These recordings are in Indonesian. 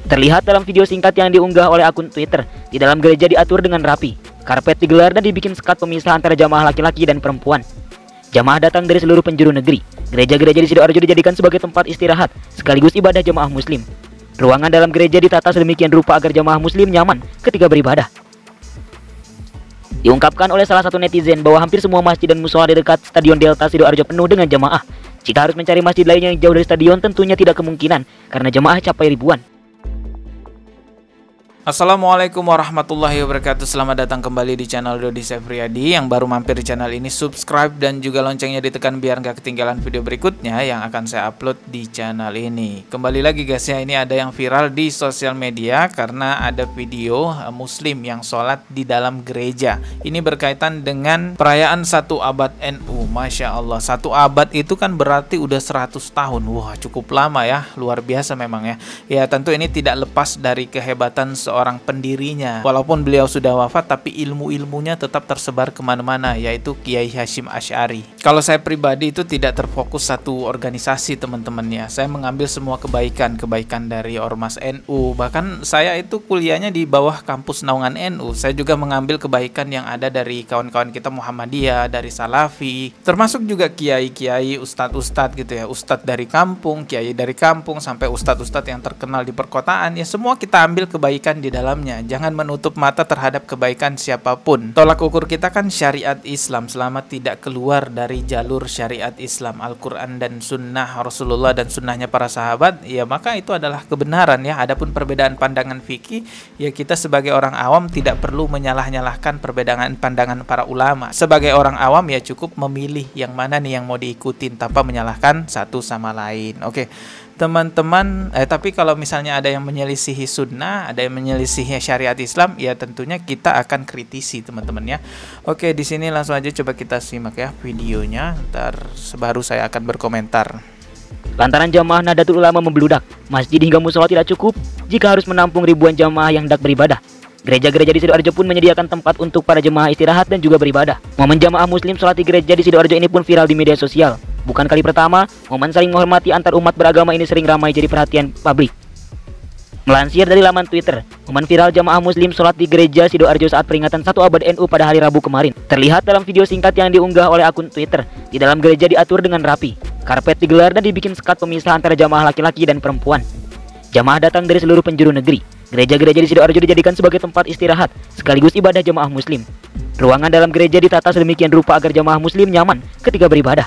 Terlihat dalam video singkat yang diunggah oleh akun Twitter, di dalam gereja diatur dengan rapi. Karpet digelar dan dibikin sekat pemisah antara jamaah laki-laki dan perempuan. Jamaah datang dari seluruh penjuru negeri. Gereja-gereja di Sidoarjo dijadikan sebagai tempat istirahat, sekaligus ibadah jamaah muslim. Ruangan dalam gereja ditata sedemikian rupa agar jamaah muslim nyaman ketika beribadah. Diungkapkan oleh salah satu netizen bahwa hampir semua masjid dan musola di dekat Stadion Delta Sidoarjo penuh dengan jamaah. Jika harus mencari masjid lainnya yang jauh dari stadion tentunya tidak kemungkinan, karena jamaah capai ribuan. Assalamualaikum warahmatullahi wabarakatuh. Selamat datang kembali di channel Dodi Sefriadi. Yang baru mampir di channel ini, subscribe dan juga loncengnya ditekan biar nggak ketinggalan video berikutnya yang akan saya upload di channel ini. Kembali lagi guys ya, ini ada yang viral di sosial media karena ada video muslim yang sholat di dalam gereja. Ini berkaitan dengan perayaan 1 abad NU. Masya Allah, 1 abad itu kan berarti udah 100 tahun. Wah, cukup lama ya, luar biasa memang ya. Ya tentu ini tidak lepas dari kehebatan seorang pendirinya. Walaupun beliau sudah wafat, tapi ilmu-ilmunya tetap tersebar kemana-mana, yaitu Kiai Hasyim Asy'ari. Kalau saya pribadi itu tidak terfokus satu organisasi teman-teman ya. Saya mengambil semua kebaikan dari Ormas NU. Bahkan saya itu kuliahnya di bawah kampus naungan NU. Saya juga mengambil kebaikan yang ada dari kawan-kawan kita Muhammadiyah, dari Salafi, termasuk juga kiai-kiai, ustadz-ustadz gitu ya. Ustadz dari kampung, kiai dari kampung, sampai ustadz-ustadz yang terkenal di perkotaan. Ya semua kita ambil kebaikan di dalamnya. Jangan menutup mata terhadap kebaikan siapapun. Tolak ukur kita kan syariat Islam. Selama tidak keluar dari jalur syariat Islam, Al-Quran dan Sunnah Rasulullah dan Sunnahnya para sahabat, ya maka itu adalah kebenaran ya. Adapun perbedaan pandangan fikih, ya kita sebagai orang awam tidak perlu menyalah-nyalahkan perbedaan pandangan para ulama. Sebagai orang awam ya cukup memilih yang mana nih yang mau diikutin tanpa menyalahkan satu sama lain. Oke. Teman-teman, tapi kalau misalnya ada yang menyelisihi sunnah, ada yang menyelisihi syariat Islam, ya tentunya kita akan kritisi teman-teman ya. Oke, di sini langsung aja coba kita simak ya videonya. Ntar baru saya akan berkomentar. Lantaran jamaah Nahdlatul Ulama membludak, masjid hingga musola tidak cukup jika harus menampung ribuan jamaah yang hendak beribadah. Gereja-gereja di Sidoarjo pun menyediakan tempat untuk para jemaah istirahat dan juga beribadah. Momen jamaah muslim sholat di gereja di Sidoarjo ini pun viral di media sosial. Bukan kali pertama, momen saling menghormati antar umat beragama ini sering ramai jadi perhatian publik. Melansir dari laman Twitter, momen viral jamaah muslim sholat di gereja Sidoarjo saat peringatan 1 abad NU pada hari Rabu kemarin. Terlihat dalam video singkat yang diunggah oleh akun Twitter, di dalam gereja diatur dengan rapi. Karpet digelar dan dibikin sekat pemisah antara jamaah laki-laki dan perempuan. Jamaah datang dari seluruh penjuru negeri. Gereja-gereja di Sidoarjo dijadikan sebagai tempat istirahat, sekaligus ibadah jamaah muslim. Ruangan dalam gereja ditata sedemikian rupa agar jamaah muslim nyaman ketika beribadah.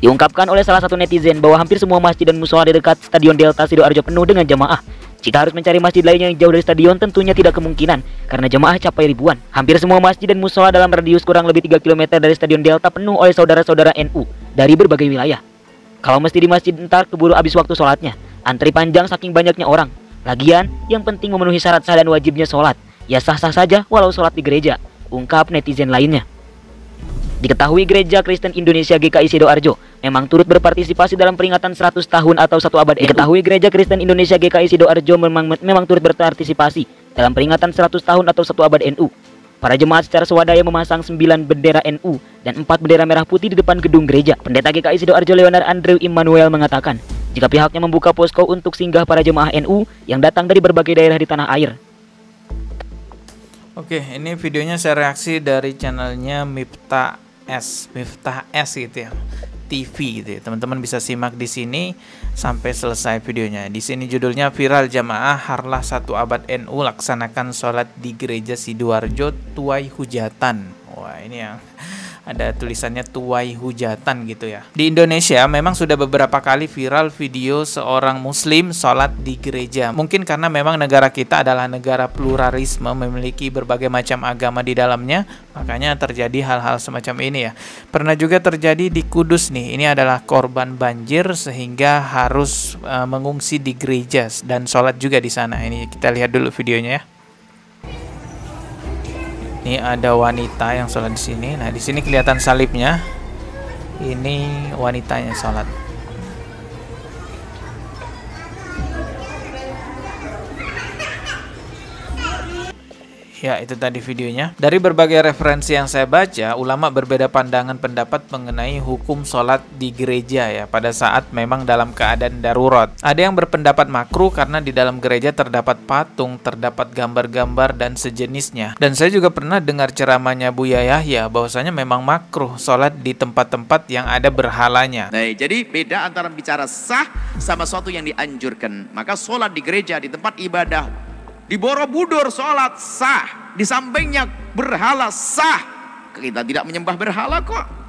Diungkapkan oleh salah satu netizen bahwa hampir semua masjid dan musola di dekat Stadion Delta Sidoarjo penuh dengan jamaah. Jika harus mencari masjid lainnya yang jauh dari stadion tentunya tidak kemungkinan, karena jamaah capai ribuan. Hampir semua masjid dan musola dalam radius kurang lebih 3 km dari Stadion Delta penuh oleh saudara-saudara NU dari berbagai wilayah. Kalau mesti di masjid ntar keburu habis waktu sholatnya. Antri panjang saking banyaknya orang. Lagian, yang penting memenuhi syarat sah dan wajibnya sholat. Ya sah-sah saja walau sholat di gereja, ungkap netizen lainnya. Diketahui Gereja Kristen Indonesia GKI Sidoarjo memang turut berpartisipasi dalam peringatan 100 tahun atau 1 abad NU. Diketahui Gereja Kristen Indonesia GKI Sidoarjo memang turut berpartisipasi dalam peringatan 100 tahun atau 1 abad NU. Para jemaat secara swadaya memasang 9 bendera NU dan 4 bendera merah putih di depan gedung gereja. Pendeta GKI Sidoarjo Leonard Andrew Immanuel mengatakan, jika pihaknya membuka posko untuk singgah para jemaah NU yang datang dari berbagai daerah di tanah air. Oke, ini videonya saya reaksi dari channelnya Miftah S gitu ya, TV gitu ya. Teman-teman bisa simak di sini sampai selesai videonya. Di sini judulnya viral jamaah Harlah 1 abad NU laksanakan sholat di gereja Sidoarjo tuai hujatan. Wah, ini yang ada tulisannya tuai hujatan gitu ya. Di Indonesia memang sudah beberapa kali viral video seorang muslim sholat di gereja. Mungkin karena memang negara kita adalah negara pluralisme, memiliki berbagai macam agama di dalamnya, makanya terjadi hal-hal semacam ini ya. Pernah juga terjadi di Kudus nih. Ini adalah korban banjir sehingga harus mengungsi di gereja dan sholat juga di sana. Ini kita lihat dulu videonya ya. Ini ada wanita yang sholat di sini. Nah, di sini kelihatan salibnya. Ini wanitanya sholat. Ya, itu tadi videonya. Dari berbagai referensi yang saya baca, ulama berbeda pandangan pendapat mengenai hukum sholat di gereja ya pada saat memang dalam keadaan darurat. Ada yang berpendapat makruh karena di dalam gereja terdapat patung, terdapat gambar-gambar dan sejenisnya. Dan saya juga pernah dengar ceramahnya Buya Yahya bahwasanya memang makruh sholat di tempat-tempat yang ada berhalanya. Nah, jadi beda antara bicara sah sama sesuatu yang dianjurkan. Maka sholat di gereja, di tempat ibadah, di Borobudur sholat sah, di sampingnya berhala sah. Kita tidak menyembah berhala kok.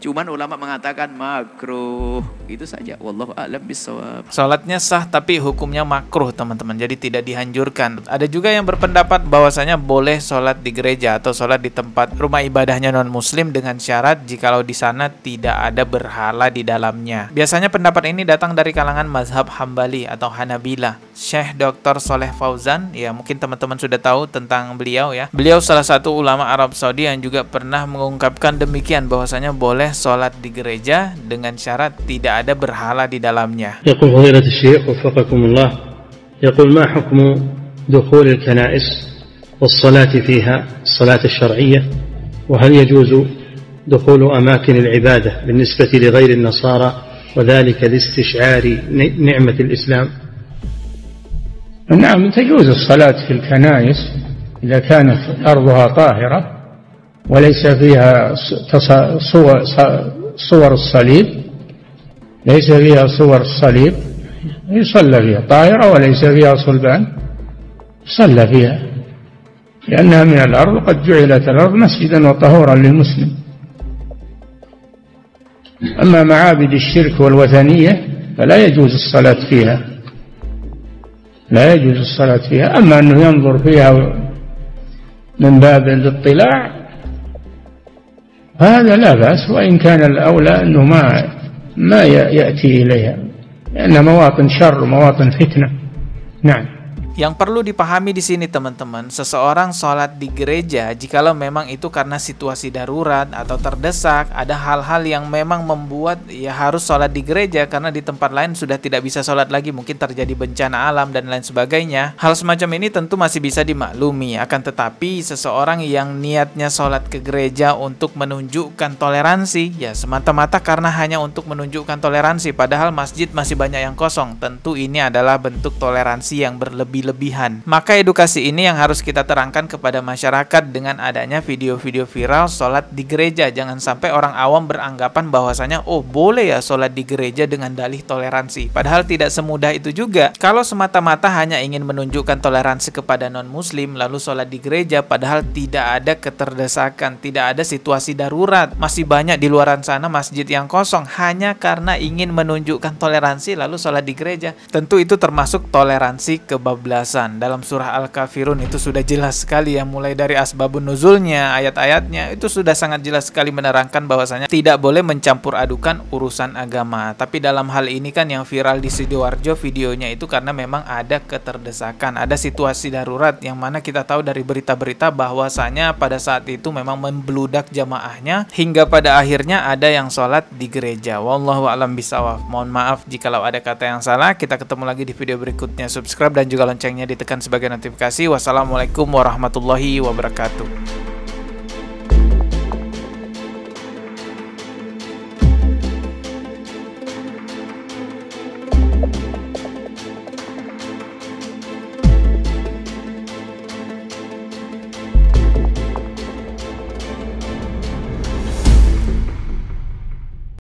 Cuman ulama mengatakan makruh. Itu saja. Wallahu a'lam bishawab. Sholatnya sah tapi hukumnya makruh teman-teman. Jadi tidak dianjurkan. Ada juga yang berpendapat bahwasanya boleh sholat di gereja atau sholat di tempat rumah ibadahnya non muslim dengan syarat jikalau di sana tidak ada berhala di dalamnya. Biasanya pendapat ini datang dari kalangan mazhab Hambali atau Hanabila. Syekh Dr. Soleh Fauzan, ya mungkin teman-teman sudah tahu tentang beliau ya. Beliau salah satu ulama Arab Saudi yang juga pernah mengungkapkan demikian bahwasanya boleh sholat di gereja dengan syarat tidak ada berhala di dalamnya. Yaqul fadilat Syekh waffaqakumullah, yaqul ma hukmu dukhul al-kana'is was-salati fiha, as-salat asy-syar'iyyah, wa hal yajuzu dukhul amakin al-ibadah بالنسبة لغير النصارى وذلك لاستشعار نعمة الإسلام. نعم، تجوز الصلاة في الكنائس إذا كانت أرضها طاهرة وليس فيها صور الصليب، ليس فيها صور الصليب يصلى فيها، طاهرة وليس فيها صلبان صلى فيها، لأنها من الأرض، قد جعلت الأرض مسجدا وطهورا للمسلم. أما معابد الشرك والوثنية فلا يجوز الصلاة فيها، لا يجوز الصلاة فيها. أما أنه ينظر فيها من باب الاطلاع هذا لا بأس، وإن كان الأولى أنه ما يأتي إليها، لأنها مواطن شر ومواطن فتنة. نعم. Yang perlu dipahami di sini teman-teman, seseorang sholat di gereja jikalau memang itu karena situasi darurat atau terdesak, ada hal-hal yang memang membuat ya harus sholat di gereja karena di tempat lain sudah tidak bisa sholat lagi, mungkin terjadi bencana alam dan lain sebagainya. Hal semacam ini tentu masih bisa dimaklumi, akan tetapi seseorang yang niatnya sholat ke gereja untuk menunjukkan toleransi, ya semata-mata karena hanya untuk menunjukkan toleransi, padahal masjid masih banyak yang kosong, tentu ini adalah bentuk toleransi yang berlebihan. Maka edukasi ini yang harus kita terangkan kepada masyarakat dengan adanya video-video viral sholat di gereja. Jangan sampai orang awam beranggapan bahwasanya oh boleh ya sholat di gereja dengan dalih toleransi. Padahal tidak semudah itu juga. Kalau semata-mata hanya ingin menunjukkan toleransi kepada non-muslim lalu sholat di gereja padahal tidak ada keterdesakan, tidak ada situasi darurat, masih banyak di luar sana masjid yang kosong hanya karena ingin menunjukkan toleransi lalu sholat di gereja, tentu itu termasuk toleransi kebablasan. Dalam surah Al-Kafirun itu sudah jelas sekali ya, mulai dari asbabun nuzulnya, ayat-ayatnya itu sudah sangat jelas sekali menerangkan bahwasanya tidak boleh mencampur adukan urusan agama. Tapi dalam hal ini kan yang viral di Sidoarjo videonya itu karena memang ada keterdesakan, ada situasi darurat yang mana kita tahu dari berita-berita bahwasanya pada saat itu memang membludak jamaahnya hingga pada akhirnya ada yang sholat di gereja. Wallahu a'lam bishawab. Mohon maaf jikalau ada kata yang salah. Kita ketemu lagi di video berikutnya. Subscribe dan juga loncengnya ditekan sebagai notifikasi. Wassalamualaikum warahmatullahi wabarakatuh.